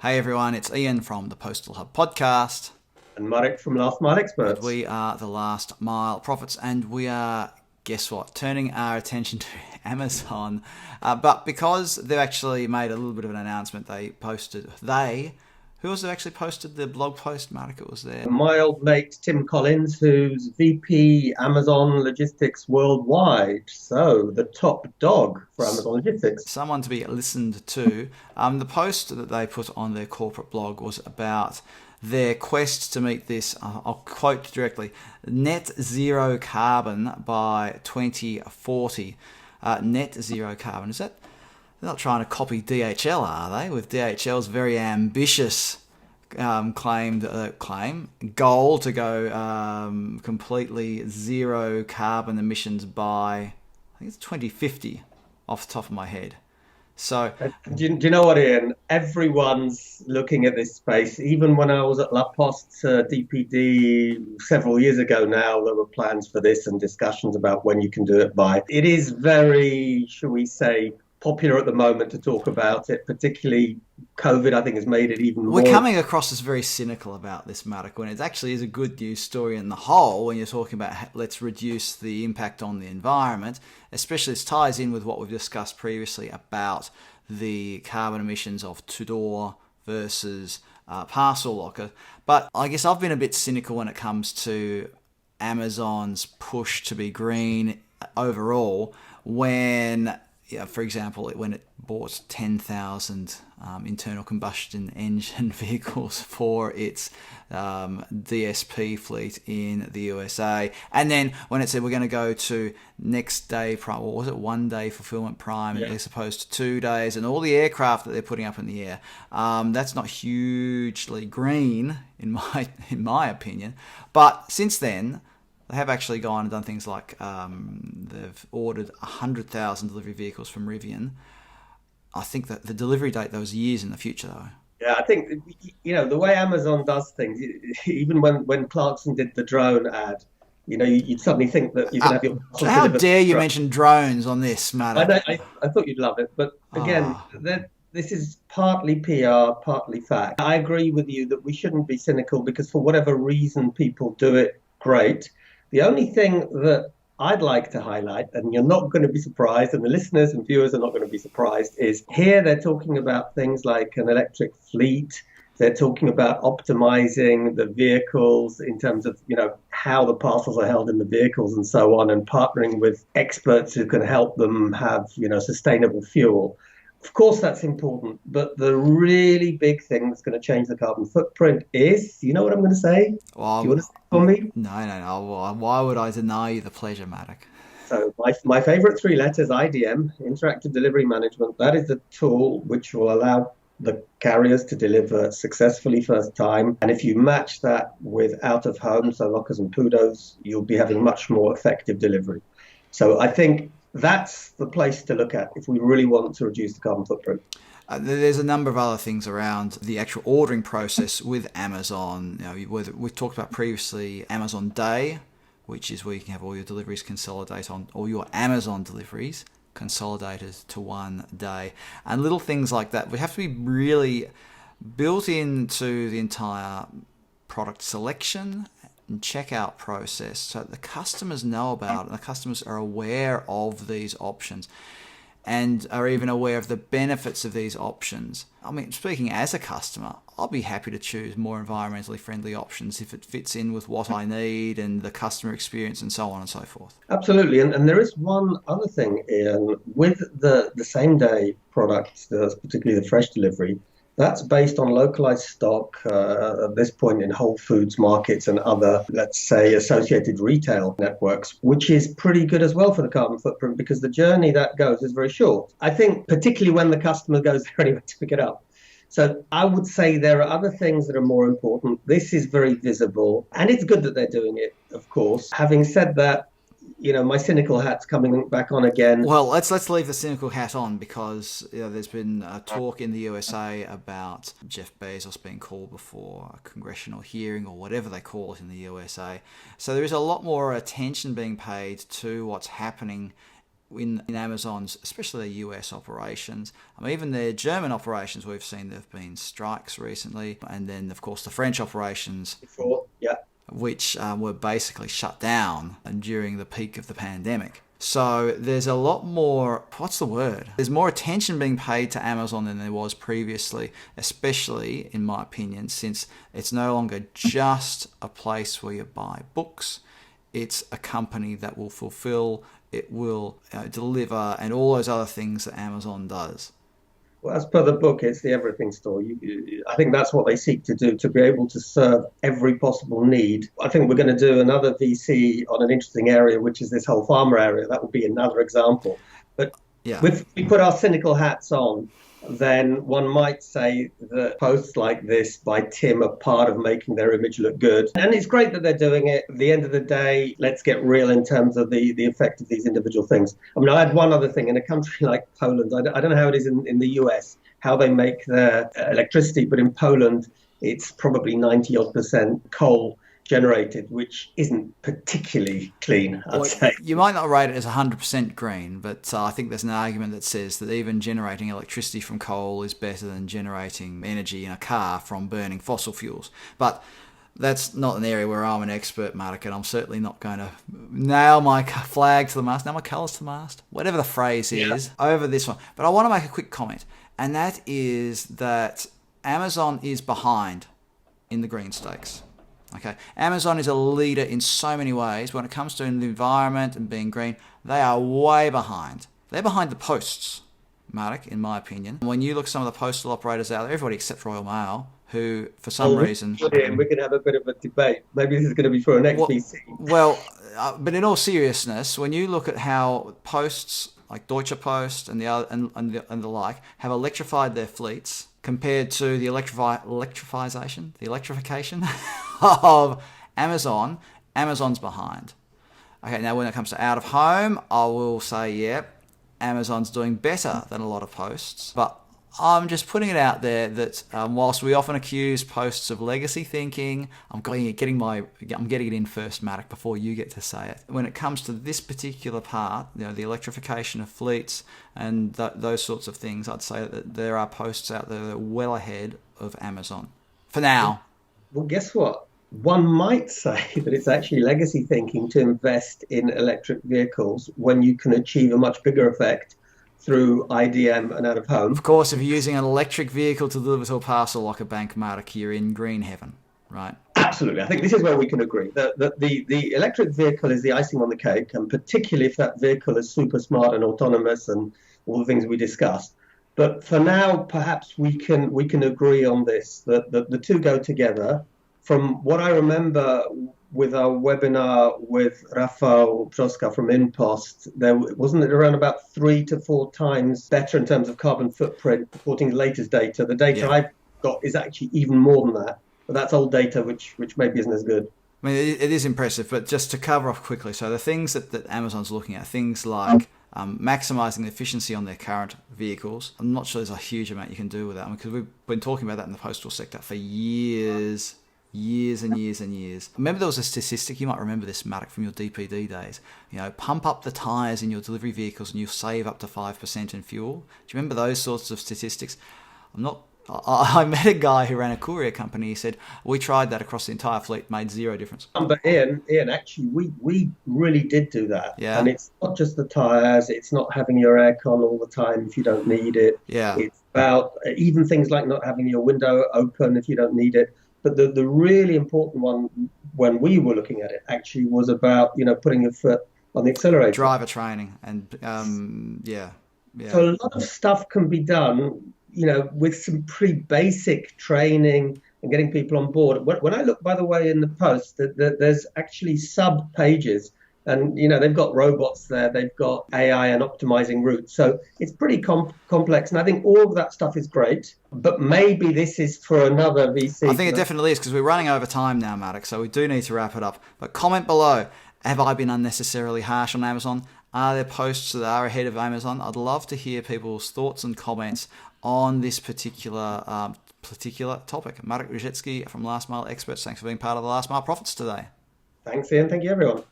Hey everyone, it's Ian from the Postal Hub podcast. And Marek from Last Mile Experts. We are the last mile prophets, and we are, guess what, turning our attention to Amazon. But because they've actually made a little bit of an announcement, who else have actually posted the blog post, Marek? It was there. My old mate Tim Collins, who's VP Amazon Logistics Worldwide. So the top dog for Amazon Logistics. Someone to be listened to. The post that they put on their corporate blog was about their quest to meet this, I'll quote directly, net zero carbon by 2040. Net zero carbon. Is that... They're not trying to copy DHL, are they? With DHL's very ambitious goal to go completely zero carbon emissions by, I think it's 2050, off the top of my head. So, do you know what, Ian? Everyone's looking at this space. Even when I was at La Poste DPD several years ago now, there were plans for this and discussions about when you can do it by. It is very, shall we say, popular at the moment to talk about it, particularly COVID, I think, has made it even more. We're coming across as very cynical about this, Marek, when it actually is a good news story in the whole when you're talking about let's reduce the impact on the environment. Especially this ties in with what we've discussed previously about the carbon emissions of to-door versus parcel locker. But I guess I've been a bit cynical when it comes to Amazon's push to be green overall when... Yeah, for example, when it bought 10,000 internal combustion engine vehicles for its DSP fleet in the USA. And then when it said we're going to go to next day prime, or was it 1 day fulfilment prime as opposed to 2 days, and all the aircraft that they're putting up in the air, that's not hugely green in my opinion. But since then, they have actually gone and done things like they've ordered 100,000 delivery vehicles from Rivian. I think that the delivery date, those years in the future, though. Yeah, I think, the way Amazon does things, even when Clarkson did the drone ad, you'd suddenly think that you can have your... How dare you mention drones on this matter? I thought you'd love it. But again, this is partly PR, partly fact. I agree with you that we shouldn't be cynical because for whatever reason people do it, great. The only thing that I'd like to highlight, and you're not going to be surprised, and the listeners and viewers are not going to be surprised, is here they're talking about things like an electric fleet. They're talking about optimizing the vehicles in terms of, how the parcels are held in the vehicles and so on, and partnering with experts who can help them have, sustainable fuel. Of course, that's important, but the really big thing that's going to change the carbon footprint is, you know what I'm going to say? Well, do you want to say it for me? No. Why would I deny you the pleasure, Marek? So my favorite 3 letters, IDM, Interactive Delivery Management, that is the tool which will allow the carriers to deliver successfully first time. And if you match that with out of home, so lockers and PUDOs, you'll be having much more effective delivery. So I think that's the place to look at if we really want to reduce the carbon footprint. There's a number of other things around the actual ordering process with Amazon. We've talked about previously Amazon Day, which is where you can have all your deliveries consolidate on all your Amazon deliveries consolidated to 1 day. And little things like that would have to be really built into the entire product selection and checkout process so that the customers know about it and the customers are aware of these options and are even aware of the benefits of these options. I mean, speaking as a customer, I'll be happy to choose more environmentally friendly options if it fits in with what I need and the customer experience and so on and so forth. Absolutely. And there is one other thing, Ian, with the same day products, particularly the fresh delivery, that's based on localized stock at this point in Whole Foods markets and other, let's say, associated retail networks, which is pretty good as well for the carbon footprint because the journey that goes is very short. I think particularly when the customer goes there anyway to pick it up. So I would say there are other things that are more important. This is very visible and it's good that they're doing it, of course. Having said that, my cynical hat's coming back on again. Well, let's leave the cynical hat on because there's been a talk in the USA about Jeff Bezos being called before a congressional hearing or whatever they call it in the USA. So there is a lot more attention being paid to what's happening in Amazon's, especially their US operations. Even their German operations, we've seen there have been strikes recently. And then, of course, the French operations, Before, yeah. which were basically shut down during the peak of the pandemic. So there's a lot more, what's the word? There's more attention being paid to Amazon than there was previously, especially, in my opinion, since it's no longer just a place where you buy books. It's a company that will fulfill, it will deliver, and all those other things that Amazon does. Well, as per the book, it's the everything store. I think that's what they seek to do, to be able to serve every possible need. I think we're going to do another VC on an interesting area, which is this whole pharma area. That would be another example. But if we put our cynical hats on, then one might say that posts like this by Tim are part of making their image look good. And it's great that they're doing it. At the end of the day, let's get real in terms of the effect of these individual things. I mean, I had one other thing. In a country like Poland, I don't know how it is in the US, how they make their electricity, but in Poland, it's probably 90% coal generated, which isn't particularly clean, I'd say. You might not rate it as 100% green, but I think there's an argument that says that even generating electricity from coal is better than generating energy in a car from burning fossil fuels. But that's not an area where I'm an expert, Mark, and I'm certainly not going to nail my flag to the mast, nail my colours to the mast, whatever the phrase is, over this one. But I want to make a quick comment, and that is that Amazon is behind in the green stakes. Okay, Amazon is a leader in so many ways. When it comes to the environment and being green, they are way behind. They're behind the posts, Mark, in my opinion. When you look at some of the postal operators out there, everybody except Royal Mail, who, for some reason... We can have a bit of a debate. Maybe this is going to be for an next VC. But in all seriousness, when you look at how posts like Deutsche Post and the like have electrified their fleets compared to the electrification of Amazon, Amazon's behind. Okay, now when it comes to out of home, I will say, Amazon's doing better than a lot of posts, but I'm just putting it out there that whilst we often accuse posts of legacy thinking, I'm getting it in first, Matic, before you get to say it. When it comes to this particular part, the electrification of fleets and those sorts of things, I'd say that there are posts out there that are well ahead of Amazon for now. Well, guess what? One might say that it's actually legacy thinking to invest in electric vehicles when you can achieve a much bigger effect through IDM and out of home. Of course, if you're using an electric vehicle to deliver to a parcel like a bank, Mark, you're in green heaven, right? Absolutely. I think this is where we can agree. The electric vehicle is the icing on the cake, and particularly if that vehicle is super smart and autonomous and all the things we discussed. But for now, perhaps we can agree on this, that the two go together. From what I remember with our webinar with Rafał Brzoska from InPost, wasn't it around about 3 to 4 times better in terms of carbon footprint, according to the latest data. The data I've got is actually even more than that, but that's old data, which maybe isn't as good. I mean, it is impressive, but just to cover off quickly, so the things that Amazon's looking at, things like maximising the efficiency on their current vehicles. I'm not sure there's a huge amount you can do with that, because we've been talking about that in the postal sector for years and years. Remember, there was a statistic, you might remember this, Matic, from your DPD days. Pump up the tyres in your delivery vehicles and you'll save up to 5% in fuel. Do you remember those sorts of statistics? I met a guy who ran a courier company. He said, we tried that across the entire fleet, made zero difference. But Ian, actually, we really did do that. Yeah. And it's not just the tyres, it's not having your aircon all the time if you don't need it. Yeah. It's about even things like not having your window open if you don't need it. But the really important one when we were looking at it actually was about, putting your foot on the accelerator. Driver training and, So a lot of stuff can be done, with some pretty basic training and getting people on board. When I look, by the way, in the post, there's actually sub-pages. And, they've got robots there, they've got AI and optimizing routes. So it's pretty complex. And I think all of that stuff is great. But maybe this is for another VC. I think it definitely is, because we're running over time now, Matic. So we do need to wrap it up. But comment below, have I been unnecessarily harsh on Amazon? Are there posts that are ahead of Amazon? I'd love to hear people's thoughts and comments on this particular topic. Marek Ruzhetsky from Last Mile Experts, thanks for being part of the Last Mile Profits today. Thanks, Ian. Thank you, everyone.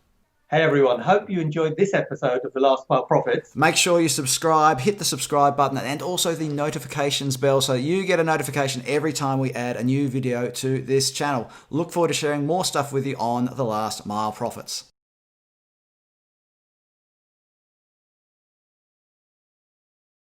Hey everyone, hope you enjoyed this episode of The Last Mile Profits. Make sure you subscribe, hit the subscribe button and also the notifications bell so you get a notification every time we add a new video to this channel. Look forward to sharing more stuff with you on The Last Mile Profits.